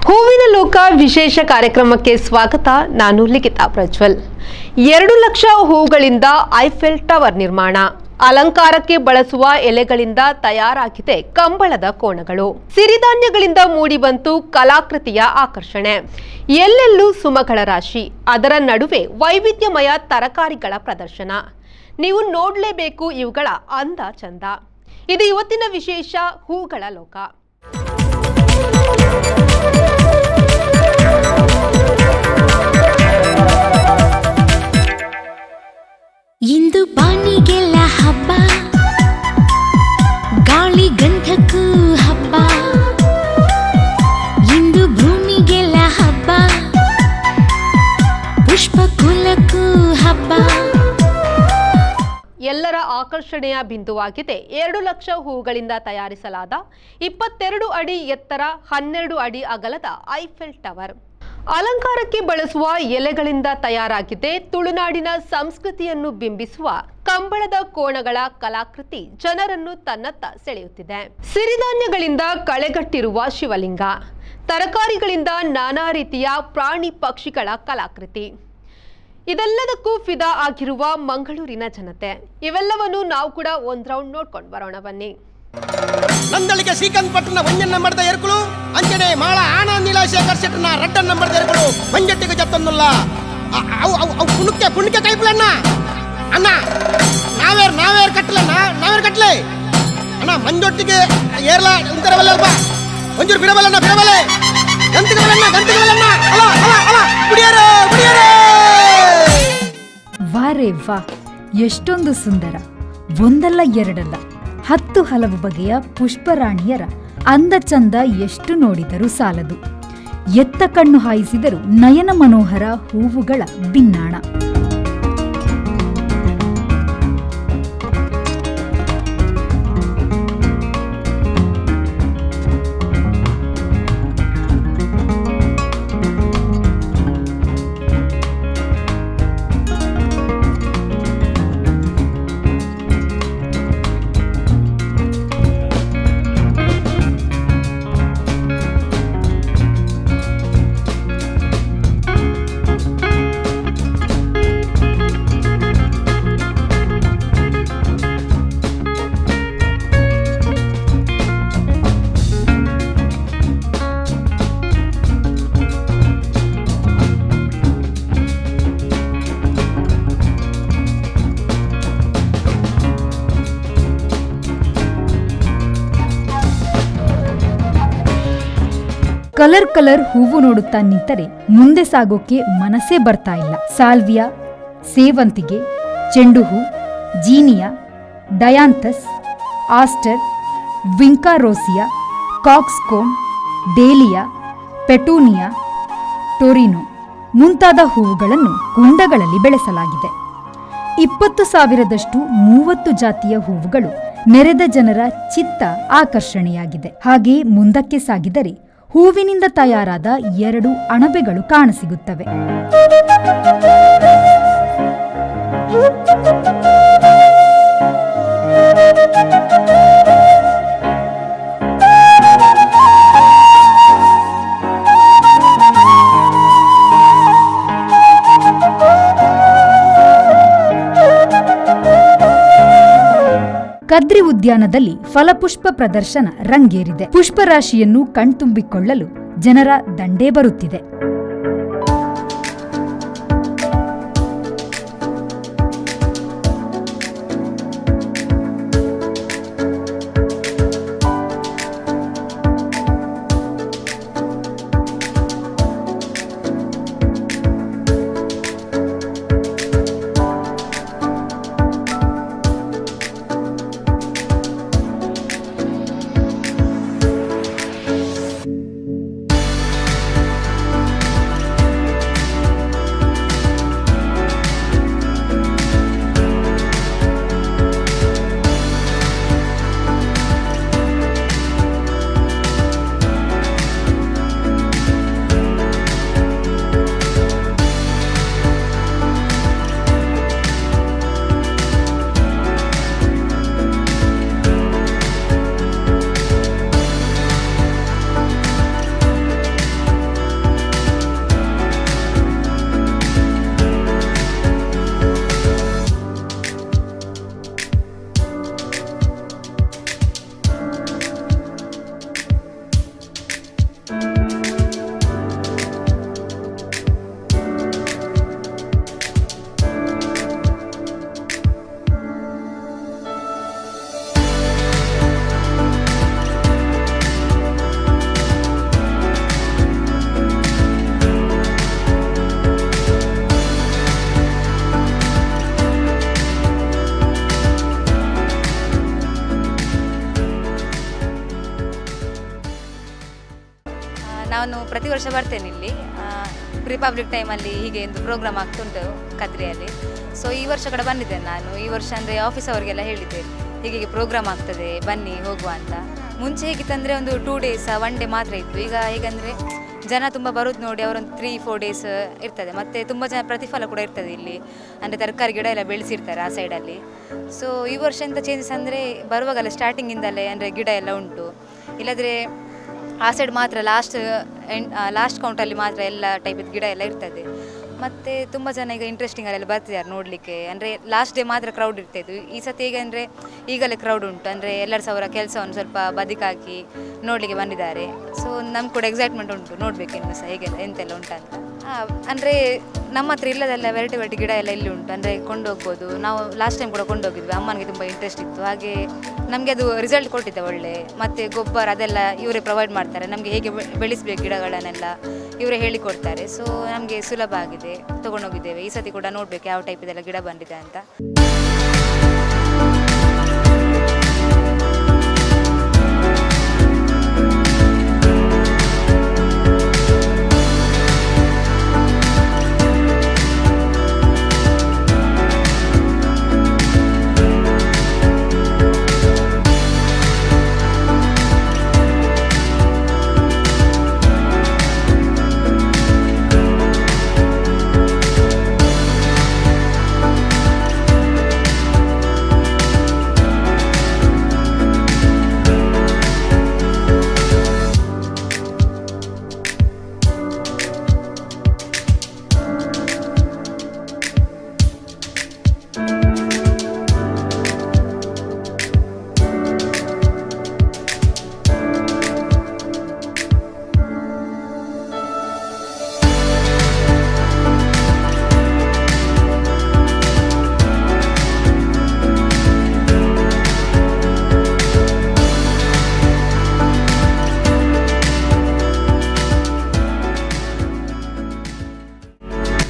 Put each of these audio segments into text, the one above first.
ಹೂವಿನ ಲೋಕ ವಿಶೇಷ ಕಾರ್ಯಕ್ರಮಕ್ಕೆ ಸ್ವಾಗತ. ನಾನು ಲಿಖಿತಾ ಪ್ರಜ್ವಲ್. 2 ಲಕ್ಷ ಹೂಗಳಿಂದ ಐಫೆಲ್ ಟವರ್ ನಿರ್ಮಾಣ. ಅಲಂಕಾರಕ್ಕೆ ಬಳಸುವ ಎಲೆಗಳಿಂದ ತಯಾರಾಗಿದೆ ಕಂಬಳದ ಕೋಣಗಳು. ಸಿರಿಧಾನ್ಯಗಳಿಂದ ಮೂಡಿಬಂತು ಕಲಾಕೃತಿಯ ಆಕರ್ಷಣೆ. ಎಲ್ಲೆಲ್ಲೂ ಸುಮಗಳ ರಾಶಿ, ಅದರ ನಡುವೆ ವೈವಿಧ್ಯಮಯ ತರಕಾರಿಗಳ ಪ್ರದರ್ಶನ. ನೀವು ನೋಡಲೇಬೇಕು ಇವುಗಳ ಅಂದ ಚಂದ. ಇದು ಇವತ್ತಿನ ವಿಶೇಷ ಹೂಗಳ ಲೋಕ. ಇಂದು ಬಾನಿಗೆಲ್ಲ ಹಬ್ಬ, ಗಾಳಿ ಗಂಧಕ್ಕೂ ಹಬ್ಬ. ಇಂದು ಭೂಮಿಗೆಲ್ಲ ಹಬ್ಬ, ಪುಷ್ಪ ಕುಲಕ್ಕೂ ಹಬ್ಬ. ಎಲ್ಲರ ಆಕರ್ಷಣೆಯ ಬಿಂದುವಾಗಿದೆ 2 ಲಕ್ಷ ಹೂಗಳಿಂದ ತಯಾರಿಸಲಾದ 22 ಅಡಿ ಎತ್ತರ 12 ಅಡಿ ಅಗಲದ ಐಫೆಲ್ ಟವರ್. ಅಲಂಕಾರಕ್ಕೆ ಬಳಸುವ ಎಲೆಗಳಿಂದ ತಯಾರಾಗಿದೆ ತುಳುನಾಡಿನ ಸಂಸ್ಕೃತಿಯನ್ನು ಬಿಂಬಿಸುವ ಕಂಬಳದ ಕೋಣಗಳ ಕಲಾಕೃತಿ ಜನರನ್ನು ತನ್ನತ್ತ ಸೆಳೆಯುತ್ತಿದೆ. ಸಿರಿಧಾನ್ಯಗಳಿಂದ ಕಳೆಗಟ್ಟಿರುವ ಶಿವಲಿಂಗ, ತರಕಾರಿಗಳಿಂದ ನಾನಾ ರೀತಿಯ ಪ್ರಾಣಿ ಪಕ್ಷಿಗಳ ಕಲಾಕೃತಿ, ಇದೆಲ್ಲದಕ್ಕೂ ಫಿದಾ ಆಗಿರುವ ಮಂಗಳೂರಿನ ಜನತೆ. ಇವೆಲ್ಲವನ್ನು ನಾವು ಕೂಡ ಒಂದು ರೌಂಡ್ ನೋಡ್ಕೊಂಡು ಬರೋಣ ಬನ್ನಿ. ನಂದಳಿಗೆ ಶ್ರೀಕಾಂತ್ ಪಟ್ಟಣ ಒಂಜನ್ನ ಮಡದ ಎರ್ಕುಲು ಅಂಚನೆ ಮಾಳ ಆನಂದಿಲ ಶೇಖರ್ ಶೆಟ್ಟನ ರಡ್ಡನ್ನ ಮಡದ ಎರ್ಕುಲು ಮಂಜಟ್ಟಿಗೆ ಜತ್ತನ್ನುಲ್ಲ ಅವು ಪುಣ್ಕೆ ಕೈಪ್ಲಣ್ಣ ಅಣ್ಣ ನಾವೇರ್ ಕಟ್ಲೆ ಅಣ್ಣ ಮಂಜೊಟ್ಟಿಗೆ ಏರ್ಲ ಉಂತರವಲ್ಲಪ್ಪ ಒಂಜೂರು ಬಿಡಬಲ್ಲಣ್ಣ ಗಂತಿಗಳನ್ನ ಅಲ ಕುಡಿಯರೋ ವಾರೇ ವಾ, ಎಷ್ಟೊಂದು ಸುಂದರ! ಒಂದಲ್ಲ ಎರಡಲ್ಲ 10 ಹಲವು ಬಗೆಯ ಪುಷ್ಪರಾಣಿಯರ ಅಂದ ಚಂದ ಎಷ್ಟು ನೋಡಿದರೂ ಸಾಲದು. ಎತ್ತ ಕಣ್ಣು ಹಾಯಿಸಿದರೂ ನಯನ ಮನೋಹರ ಹೂವುಗಳ ಬಿನ್ನಾಣ. ಕಲರ್ ಹೂವು ನೋಡುತ್ತಾ ನಿಂತರೆ ಮುಂದೆ ಸಾಗೋಕೆ ಮನಸ್ಸೇ ಬರ್ತಾ ಇಲ್ಲ. ಸಾಲ್ವಿಯಾ, ಸೇವಂತಿಗೆ, ಚೆಂಡು ಹೂ, ಜೀನಿಯಾ, ಡಯಾಂಥಸ್, ಆಸ್ಟರ್, ವಿಂಕಾರೋಸಿಯಾ, ಕಾಕ್ಸ್ಕೋನ್, ಡೇಲಿಯಾ, ಪೆಟೂನಿಯಾ, ಟೊರಿನೋ ಮುಂತಾದ ಹೂವುಗಳನ್ನು ಕುಂಡಗಳಲ್ಲಿ ಬೆಳೆಸಲಾಗಿದೆ. 20,000ದಷ್ಟು 30 ಜಾತಿಯ ಹೂವುಗಳು ನೆರೆದ ಜನರ ಚಿತ್ತ ಆಕರ್ಷಣೆಯಾಗಿದೆ. ಹಾಗೆಯೇ ಮುಂದಕ್ಕೆ ಸಾಗಿದರೆ ಹೂವಿನಿಂದ ತಯಾರಾದ 2 ಅಣಬೆಗಳು ಕಾಣಸಿಗುತ್ತವೆ. ಕದ್ರಿ ಉದ್ಯಾನದಲ್ಲಿ ಫಲಪುಷ್ಪ ಪ್ರದರ್ಶನ ರಂಗೇರಿದೆ. ಪುಷ್ಪರಾಶಿಯನ್ನು ಕಣ್ತುಂಬಿಕೊಳ್ಳಲು ಜನರ ದಂಡೇ ಬರುತ್ತಿದೆ. ನಾನು ಪ್ರತಿ ವರ್ಷ ಬರ್ತೇನೆ ಇಲ್ಲಿ. ರಿಪಬ್ಲಿಕ್ ಟೈಮಲ್ಲಿ ಹೀಗೆ ಒಂದು ಪ್ರೋಗ್ರಾಮ್ ಆಗ್ತುಂಟು ಕದ್ರಿಯಲ್ಲಿ. ಸೊ ಈ ವರ್ಷ ಕೂಡ ಬಂದಿದ್ದೇನೆ ನಾನು. ಈ ವರ್ಷ ಅಂದರೆ ಆಫೀಸ್ ಅವರಿಗೆಲ್ಲ ಹೇಳಿದ್ದೆ ಹೀಗೆ ಪ್ರೋಗ್ರಾಮ್ ಆಗ್ತದೆ ಬನ್ನಿ ಹೋಗುವ ಅಂತ. ಮುಂಚೆ ಹೇಗಿತ್ತಂದರೆ ಒಂದು 2 days 1 day ಮಾತ್ರ ಇತ್ತು. ಈಗ ಹೇಗಂದರೆ ಜನ ತುಂಬ ಬರೋದು ನೋಡಿ ಅವರೊಂದು 3-4 days ಇರ್ತದೆ. ಮತ್ತು ತುಂಬ ಜನ ಪ್ರತಿಫಲ ಕೂಡ ಇರ್ತದೆ ಇಲ್ಲಿ. ಅಂದರೆ ತರಕಾರಿ ಗಿಡ ಎಲ್ಲ ಬೆಳೆಸಿರ್ತಾರೆ ಆ ಸೈಡಲ್ಲಿ. ಸೊ ಈ ವರ್ಷ ಎಂಥ ಚೇಂಜಸ್ ಅಂದರೆ ಬರುವಾಗಲ್ಲ ಸ್ಟಾರ್ಟಿಂಗಿಂದಲೇ ಅಂದರೆ ಗಿಡ ಎಲ್ಲ ಉಂಟು. ಇಲ್ಲದ್ರೆ ಆ ಸೈಡ್ ಮಾತ್ರ ಲಾಸ್ಟ್ ಕೌಂಟಲ್ಲಿ ಮಾತ್ರ ಎಲ್ಲ ಟೈಪಿದ್ದು ಗಿಡ ಎಲ್ಲ ಇರ್ತದೆ. ಮತ್ತು ತುಂಬ ಜನ ಈಗ ಇಂಟ್ರೆಸ್ಟಿಂಗಲ್ಲೆಲ್ಲ ಬರ್ತಿದ್ದಾರೆ ನೋಡಲಿಕ್ಕೆ. ಅಂದರೆ ಲಾಸ್ಟ್ ಡೇ ಮಾತ್ರ ಕ್ರೌಡ್ ಇರ್ತಾಯಿದ್ದು. ಈ ಸತಿ ಹೇಗೆ ಅಂದರೆ ಈಗಲೇ ಕ್ರೌಡ್ ಉಂಟು. ಅಂದರೆ ಎಲ್ಲರ ಅವರ ಕೆಲಸವನ್ನು ಸ್ವಲ್ಪ ಬದಿಕಾಕಿ ನೋಡಲಿಕ್ಕೆ ಬಂದಿದ್ದಾರೆ. ಸೊ ನಮ್ಗೆ ಕೂಡ ಎಕ್ಸೈಟ್ಮೆಂಟ್ ಉಂಟು ನೋಡಬೇಕು ಇನ್ನು ಸಹ ಹೇಗೆಲ್ಲ ಎಂತೆಲ್ಲ ಉಂಟಂತ. ಅಂದರೆ ನಮ್ಮ ಹತ್ರ ಇಲ್ಲದೆಲ್ಲ ವೆರೈಟಿ ಗಿಡ ಎಲ್ಲ ಇಲ್ಲಿ ಉಂಟು. ಅಂದರೆ ಕೊಂಡೋಗ್ಬೋದು. ನಾವು ಲಾಸ್ಟ್ ಟೈಮ್ ಕೂಡ ಕೊಂಡೋಗಿದ್ವಿ. ಅಮ್ಮನಿಗೆ ತುಂಬ ಇಂಟ್ರೆಸ್ಟ್ ಇತ್ತು. ಹಾಗೆ ನಮಗೆ ಅದು ರಿಸಲ್ಟ್ ಕೊಟ್ಟಿದೆ ಒಳ್ಳೆ. ಮತ್ತು ಗೊಬ್ಬರ ಅದೆಲ್ಲ ಇವರೇ ಪ್ರೊವೈಡ್ ಮಾಡ್ತಾರೆ. ನಮಗೆ ಹೇಗೆ ಬೆಳೆಸಬೇಕು ಗಿಡಗಳನ್ನೆಲ್ಲ ಇವರೇ ಹೇಳಿಕೊಡ್ತಾರೆ. ಸೊ ನಮಗೆ ಸುಲಭ ಆಗಿದೆ, ತೊಗೊಂಡೋಗಿದ್ದೇವೆ. ಈ ಸತಿ ಕೂಡ ನೋಡಬೇಕು ಯಾವ ಟೈಪ್ ಇದೆಲ್ಲ ಗಿಡ ಬಂದಿದೆ ಅಂತ.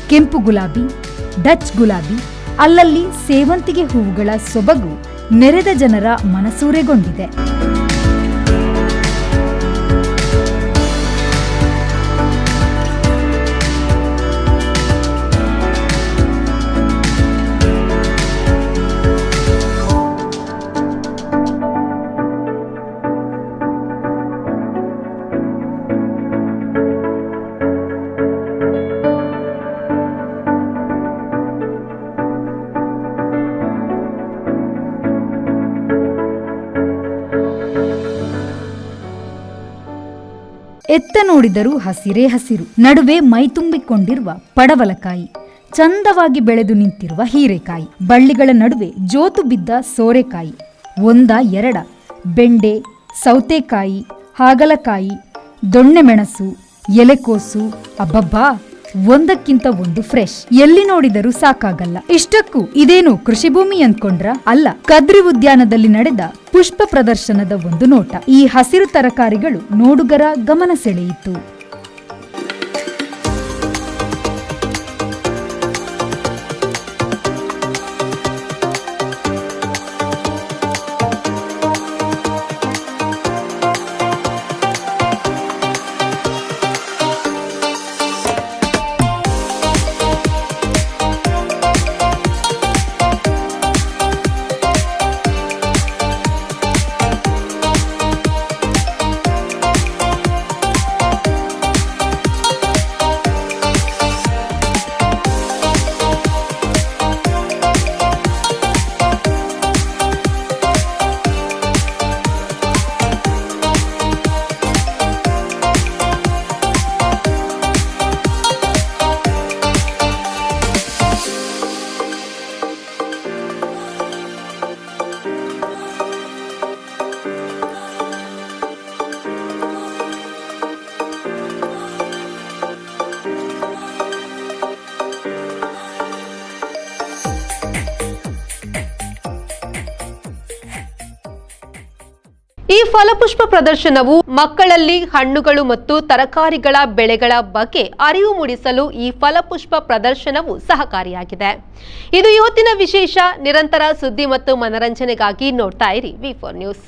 ಕೆಂಪು ಗುಲಾಬಿ, ಡಚ್ ಗುಲಾಬಿ, ಅಲ್ಲಲ್ಲಿ ಸೇವಂತಿಗೆ ಹೂವುಗಳ ಸೊಬಗು ನೆರೆದ ಜನರ ಮನಸೂರೆಗೊಂಡಿದೆ. ಎತ್ತ ನೋಡಿದರೂ ಹಸಿರೇ ಹಸಿರು, ನಡುವೆ ಮೈತುಂಬಿಕೊಂಡಿರುವ ಪಡವಲಕಾಯಿ, ಚಂದವಾಗಿ ಬೆಳೆದು ನಿಂತಿರುವ ಹೀರೆಕಾಯಿ, ಬಳ್ಳಿಗಳ ನಡುವೆ ಜೋತು ಬಿದ್ದ ಸೋರೆಕಾಯಿ, 1-2 ಬೆಂಡೆ, ಸೌತೆಕಾಯಿ, ಹಾಗಲಕಾಯಿ, ದೊಣ್ಣೆಮೆಣಸು, ಎಲೆಕೋಸು, ಅಬ್ಬಬ್ಬಾ ಒಂದಕ್ಕಿಂತ ಒಂದು ಫ್ರೆಶ್. ಎಲ್ಲಿ ನೋಡಿದರೂ ಸಾಕಾಗಲ್ಲ. ಇಷ್ಟಕ್ಕೂ ಇದೇನು ಕೃಷಿ ಭೂಮಿ ಅಂದ್ಕೊಂಡ್ರ? ಅಲ್ಲ, ಕದ್ರಿ ಉದ್ಯಾನದಲ್ಲಿ ನಡೆದ ಪುಷ್ಪ ಪ್ರದರ್ಶನದ ಒಂದು ನೋಟ. ಈ ಹಸಿರು ತರಕಾರಿಗಳು ನೋಡುಗರ ಗಮನ ಸೆಳೆಯಿತು. ಈ ಫಲಪುಷ್ಪ ಪ್ರದರ್ಶನವು ಮಕ್ಕಳಲ್ಲಿ ಹಣ್ಣುಗಳು ಮತ್ತು ತರಕಾರಿಗಳ ಬೆಳೆಗಳ ಬಗ್ಗೆ ಅರಿವು ಮೂಡಿಸಲು ಈ ಫಲಪುಷ್ಪ ಪ್ರದರ್ಶನವು ಸಹಕಾರಿಯಾಗಿದೆ. ಇದು ಇವತ್ತಿನ ವಿಶೇಷ. ನಿರಂತರ ಸುದ್ದಿ ಮತ್ತು ಮನರಂಜನೆಗಾಗಿ ನೋಡ್ತಾ ಇರಿ V4 ನ್ಯೂಸ್.